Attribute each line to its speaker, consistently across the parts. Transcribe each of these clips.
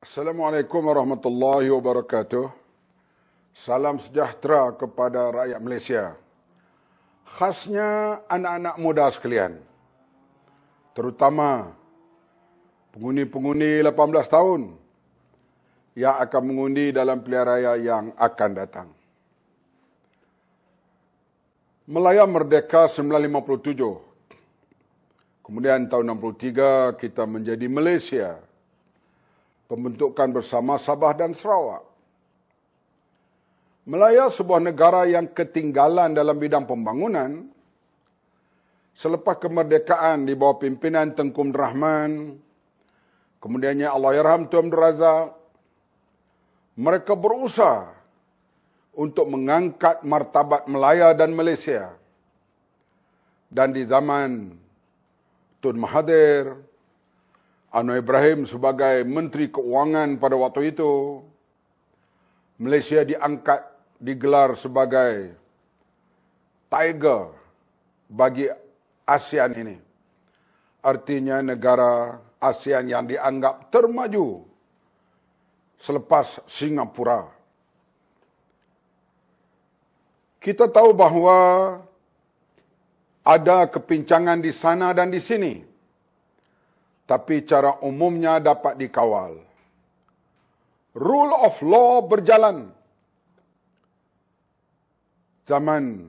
Speaker 1: Assalamualaikum warahmatullahi wabarakatuh. Salam sejahtera kepada rakyat Malaysia. Khasnya anak-anak muda sekalian, terutama pengundi-pengundi 18 tahun yang akan mengundi dalam pilihan raya yang akan datang. Melaya merdeka 1957. Kemudian tahun 63 kita menjadi Malaysia. Pembentukan bersama Sabah dan Sarawak. Melaya sebuah negara yang ketinggalan dalam bidang pembangunan selepas kemerdekaan di bawah pimpinan Tengku Abdul Rahman, kemudiannya Allahyarham Tun Abdul Razak. Mereka berusaha untuk mengangkat martabat Melaya dan Malaysia. Dan di zaman Tun Mahathir, Anwar Ibrahim sebagai Menteri Keuangan pada waktu itu, Malaysia digelar sebagai tiger bagi ASEAN ini. Artinya negara ASEAN yang dianggap termaju selepas Singapura. Kita tahu bahawa ada kepincangan di sana dan di sini, tapi cara umumnya dapat dikawal. Rule of law berjalan. Zaman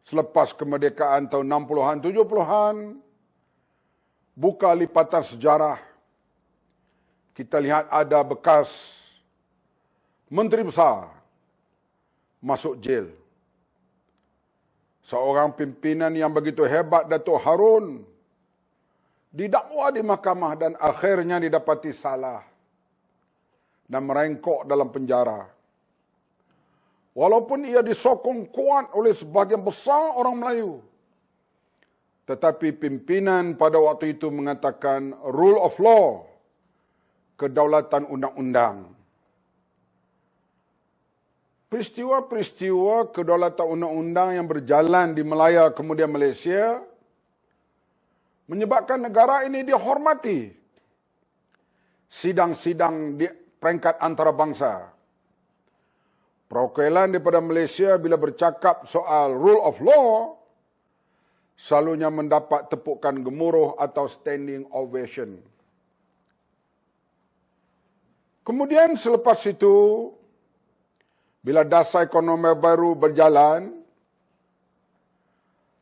Speaker 1: selepas kemerdekaan tahun 60-an, 70-an, buka lipatan sejarah, kita lihat ada bekas menteri besar masuk jel. Seorang pimpinan yang begitu hebat, Datuk Harun, didakwa di mahkamah dan akhirnya didapati salah dan merengkok dalam penjara. Walaupun ia disokong kuat oleh sebahagian besar orang Melayu, tetapi pimpinan pada waktu itu mengatakan rule of law, kedaulatan undang-undang. Peristiwa-peristiwa kedaulatan undang-undang yang berjalan di Melaya kemudian Malaysia menyebabkan negara ini dihormati. Sidang-sidang di peringkat antarabangsa. Perwakilan daripada Malaysia bila bercakap soal rule of law, selalunya mendapat tepukan gemuruh atau standing ovation. Kemudian selepas itu, bila dasar ekonomi baru berjalan,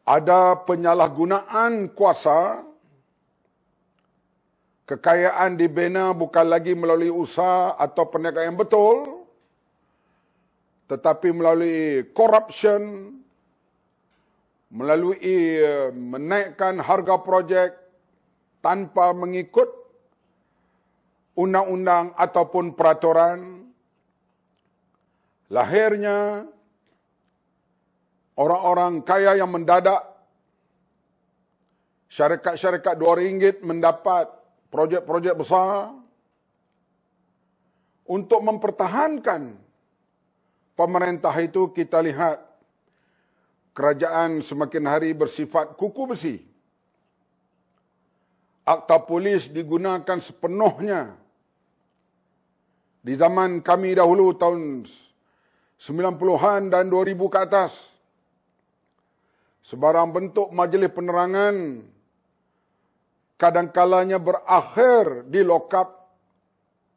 Speaker 1: ada penyalahgunaan kuasa, kekayaan dibina bukan lagi melalui usaha atau perniagaan yang betul, tetapi melalui corruption, melalui menaikkan harga projek tanpa mengikut undang-undang ataupun peraturan. Lahirnya orang-orang kaya yang mendadak, syarikat-syarikat RM2 mendapat projek-projek besar untuk mempertahankan pemerintah itu. Kita lihat kerajaan semakin hari bersifat kuku besi. Akta polis digunakan sepenuhnya. Di zaman kami dahulu tahun 90-an dan 2000 ke atas, sebarang bentuk majlis penerangan kadang-kalanya berakhir di lokap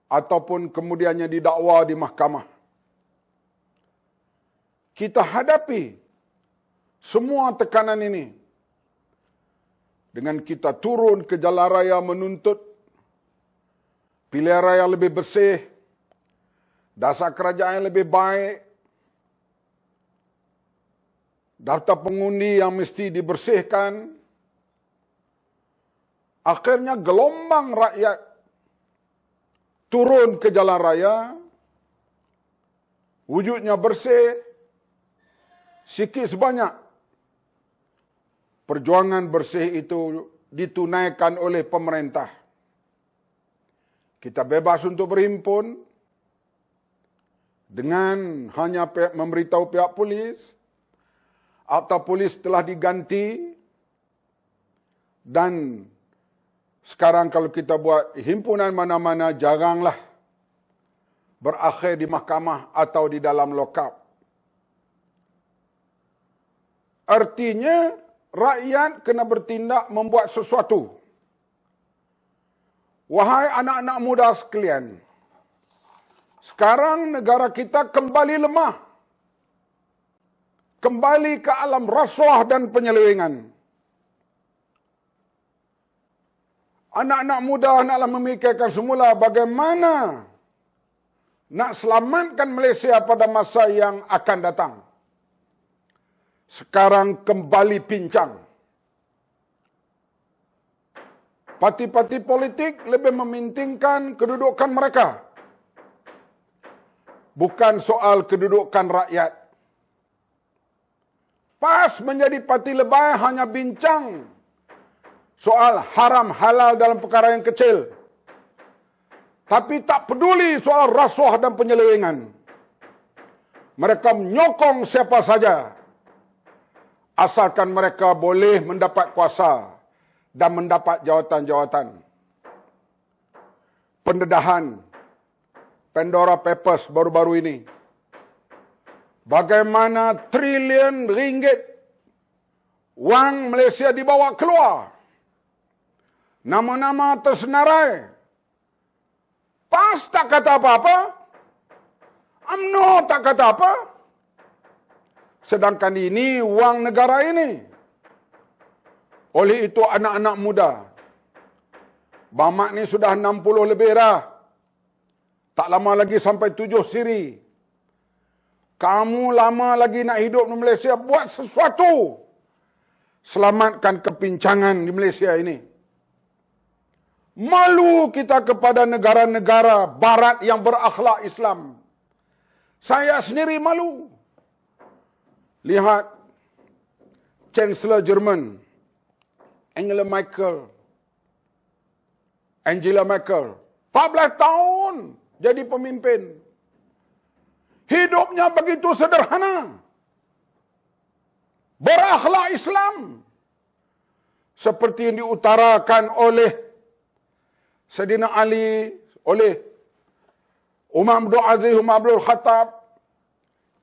Speaker 1: ataupun kemudiannya didakwa di mahkamah. Kita hadapi semua tekanan ini dengan kita turun ke jalan raya menuntut pilihan raya lebih bersih, dasar kerajaan yang lebih baik, daftar pengundi yang mesti dibersihkan. Akhirnya gelombang rakyat turun ke jalan raya, wujudnya bersih, sikit sebanyak. Perjuangan bersih itu ditunaikan oleh pemerintah. Kita bebas untuk berhimpun dengan hanya memberitahu pihak polis. Akta polis telah diganti dan sekarang kalau kita buat himpunan mana-mana, jaranglah berakhir di mahkamah atau di dalam lokap. Artinya, rakyat kena bertindak membuat sesuatu. Wahai anak-anak muda sekalian, sekarang negara kita kembali lemah. Kembali ke alam rasuah dan penyelewengan. Anak-anak muda naklah memikirkan semula bagaimana nak selamatkan Malaysia pada masa yang akan datang. Sekarang kembali pincang. Parti-parti politik lebih mementingkan kedudukan mereka. Bukan soal kedudukan rakyat. PAS menjadi parti lebay hanya bincang soal haram halal dalam perkara yang kecil. Tapi tak peduli soal rasuah dan penyelewengan. Mereka menyokong siapa saja. Asalkan mereka boleh mendapat kuasa dan mendapat jawatan-jawatan. Pendedahan Pandora Papers baru-baru ini. Bagaimana triliun ringgit wang Malaysia dibawa keluar. Nama-nama tersenarai. PAS tak kata apa-apa. UMNO tak kata apa. Sedangkan ini wang negara ini. Oleh itu anak-anak muda. Bamak ni sudah 60 lebih dah. Tak lama lagi sampai 7 siri. Kamu lama lagi nak hidup di Malaysia, buat sesuatu. Selamatkan kepincangan di Malaysia ini. Malu kita kepada negara-negara barat yang berakhlak Islam. Saya sendiri malu. Lihat Chancellor Jerman, Angela Merkel. 14 tahun jadi pemimpin. Hidupnya begitu sederhana. Berakhlak Islam. Seperti yang diutarakan oleh Saidina Ali, oleh Umar Abdul Aziz, Umar Abdul Khattab.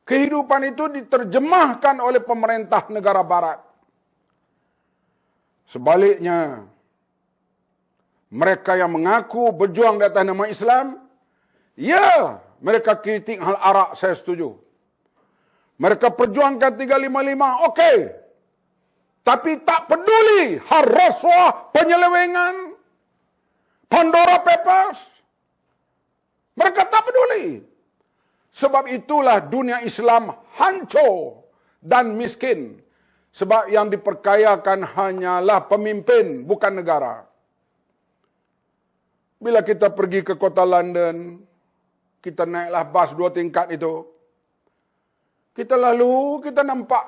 Speaker 1: Kehidupan itu diterjemahkan oleh pemerintah negara barat. Sebaliknya, mereka yang mengaku berjuang di atas nama Islam, ya, mereka kritik hal arak, saya setuju. Mereka perjuangkan 355, okey. Tapi tak peduli hal rasuah, penyelewengan, Pandora Papers. Mereka tak peduli. Sebab itulah dunia Islam hancur dan miskin. Sebab yang diperkayakan hanyalah pemimpin, bukan negara. Bila kita pergi ke kota London, kita naiklah bas 2 tingkat itu. Kita nampak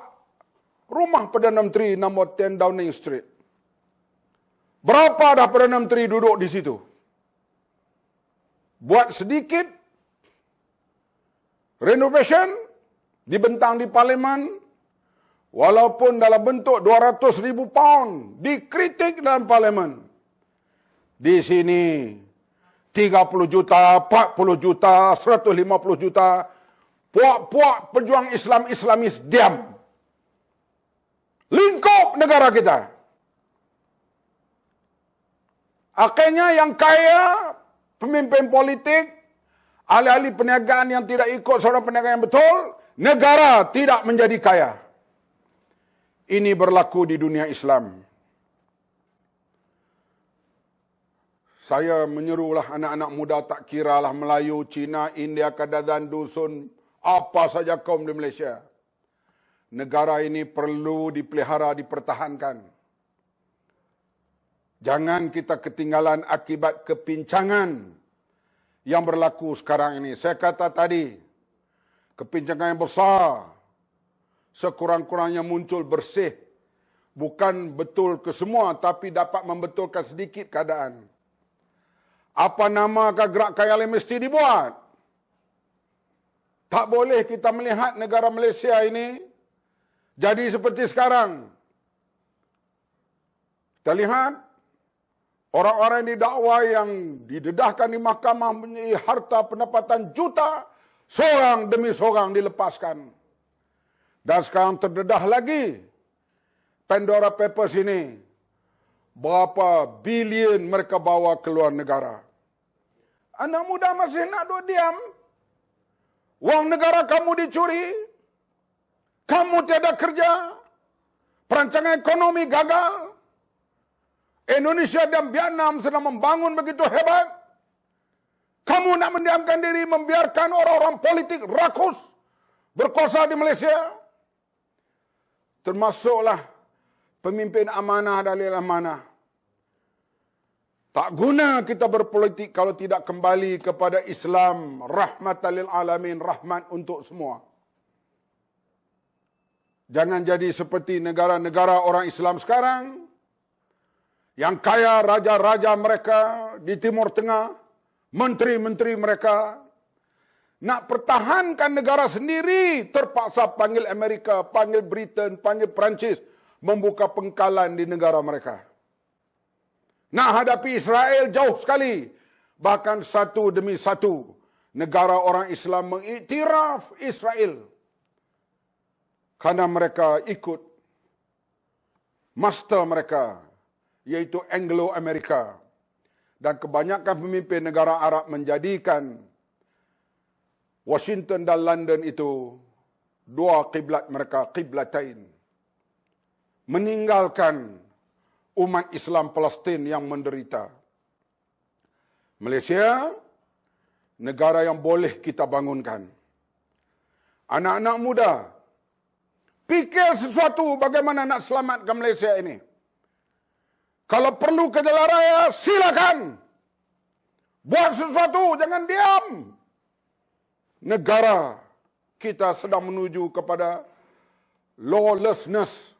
Speaker 1: rumah Perdana Menteri nombor 10 Downing Street. Berapa dah Perdana Menteri duduk di situ? Buat sedikit renovation, dibentang di Parlimen, walaupun dalam bentuk 200,000 pound, dikritik dalam Parlimen. Di sini 30 juta, 40 juta, 150 juta, puak-puak pejuang Islamis diam. Lingkup negara kita. Akhirnya yang kaya, pemimpin politik, ahli-ahli perniagaan yang tidak ikut saluran perniagaan yang betul, negara tidak menjadi kaya. Ini berlaku di dunia Islam. Saya menyerulah anak-anak muda, tak kiralah Melayu, Cina, India, Kadazan, Dusun, apa saja kaum di Malaysia. Negara ini perlu dipelihara, dipertahankan. Jangan kita ketinggalan akibat kepincangan yang berlaku sekarang ini. Saya kata tadi, kepincangan yang besar, sekurang-kurangnya muncul bersih. Bukan betul ke semua, tapi dapat membetulkan sedikit keadaan. Apa namakah gerak kaya mesti dibuat? Tak boleh kita melihat negara Malaysia ini jadi seperti sekarang. Kita lihat Orang-orang yang didakwa yang didedahkan di mahkamah mempunyai harta pendapatan juta, seorang demi seorang dilepaskan. Dan sekarang terdedah lagi Pandora Papers ini. Berapa bilion mereka bawa keluar negara. Anak muda masih nak duduk diam. Wang negara kamu dicuri. Kamu tiada kerja. Perancangan ekonomi gagal. Indonesia dan Vietnam sedang membangun begitu hebat. Kamu nak mendiamkan diri, membiarkan orang-orang politik rakus berkuasa di Malaysia. Termasuklah pemimpin amanah dalil amanah. Tak guna kita berpolitik kalau tidak kembali kepada Islam, rahmatan lil alamin, rahmat untuk semua. Jangan jadi seperti negara-negara orang Islam sekarang, yang kaya raja-raja mereka di Timur Tengah, menteri-menteri mereka, nak pertahankan negara sendiri, terpaksa panggil Amerika, panggil Britain, panggil Perancis, membuka pengkalan di negara mereka. Nak hadapi Israel jauh sekali. Bahkan satu demi satu negara orang Islam mengiktiraf Israel. Karena mereka ikut master mereka, yaitu Anglo-Amerika. Dan kebanyakan pemimpin negara Arab menjadikan Washington dan London itu dua kiblat mereka, kiblatain. Meninggalkan umat Islam Palestin yang menderita. Malaysia, negara yang boleh kita bangunkan. Anak-anak muda, fikir sesuatu bagaimana nak selamatkan Malaysia ini. Kalau perlu ke jalan raya, silakan. Buat sesuatu, jangan diam. Negara kita sedang menuju kepada lawlessness.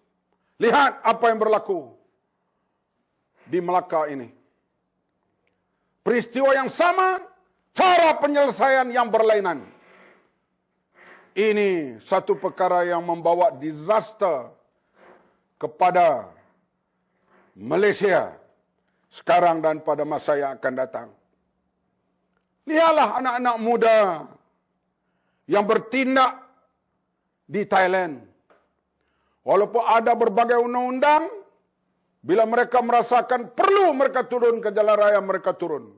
Speaker 1: Lihat apa yang berlaku di Melaka ini. Peristiwa yang sama, cara penyelesaian yang berlainan. Ini satu perkara yang membawa disaster kepada Malaysia sekarang dan pada masa yang akan datang. Lihatlah anak-anak muda yang bertindak di Thailand. Walaupun ada berbagai undang-undang, bila mereka merasakan perlu mereka turun ke jalan raya, mereka turun.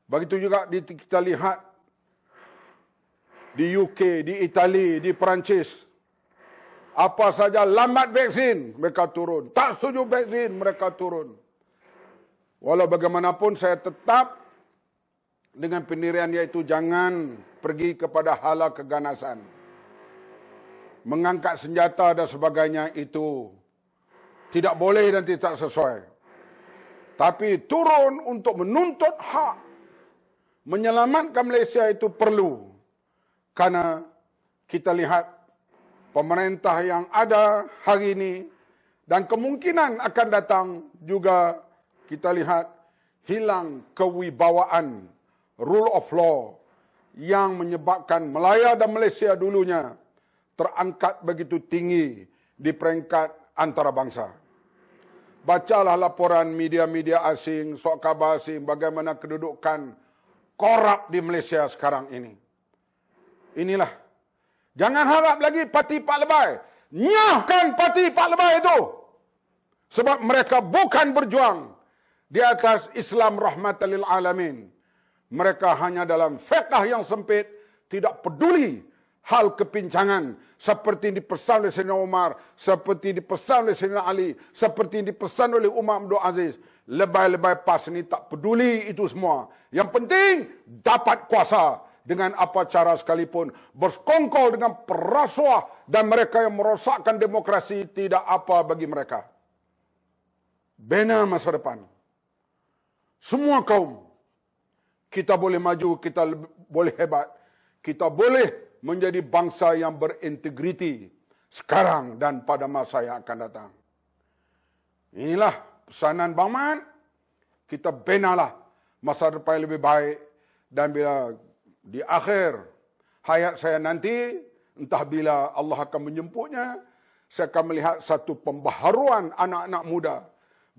Speaker 1: Begitu juga kita lihat di UK, di Itali, di Perancis. Apa saja lambat vaksin, mereka turun. Tak setuju vaksin, mereka turun. Walau bagaimanapun saya tetap dengan pendirian yaitu jangan pergi kepada hala keganasan. Mengangkat senjata dan sebagainya itu tidak boleh dan tidak sesuai. Tapi turun untuk menuntut hak, menyelamatkan Malaysia itu perlu. Karena kita lihat pemerintah yang ada hari ini dan kemungkinan akan datang juga kita lihat hilang kewibawaan rule of law yang menyebabkan Malaya dan Malaysia dulunya terangkat begitu tinggi di peringkat antarabangsa. Bacalah laporan media-media asing, surat khabar asing, bagaimana kedudukan korup di Malaysia sekarang ini. Inilah. Jangan harap lagi parti Pak Lebay. Nyahkan parti Pak Lebay itu. Sebab mereka bukan berjuang di atas Islam rahmatan lil alamin. Mereka hanya dalam fiqh yang sempit, tidak peduli hal kepincangan seperti dipesan oleh Sayyidina Umar, seperti dipesan oleh Sayyidina Ali, seperti dipesan oleh Umar Abdul Aziz. Lebay-lebay PAS ni tak peduli itu semua. Yang penting dapat kuasa dengan apa cara sekalipun. Bersekongkol dengan perasuah dan mereka yang merosakkan demokrasi tidak apa bagi mereka. Bina masa depan. Semua kaum. Kita boleh maju, kita boleh hebat. Kita boleh menjadi bangsa yang berintegriti sekarang dan pada masa yang akan datang. Inilah pesanan Bang Man. Kita benalah masa depan yang lebih baik. Dan bila di akhir hayat saya nanti, entah bila Allah akan menjemputnya, saya akan melihat satu pembaharuan anak-anak muda.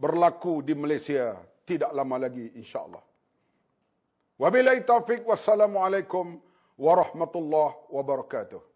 Speaker 1: berlaku di Malaysia tidak lama lagi insya-Allah. Wabillahi taufik, wassalamualaikum warahmatullahi wabarakatuh.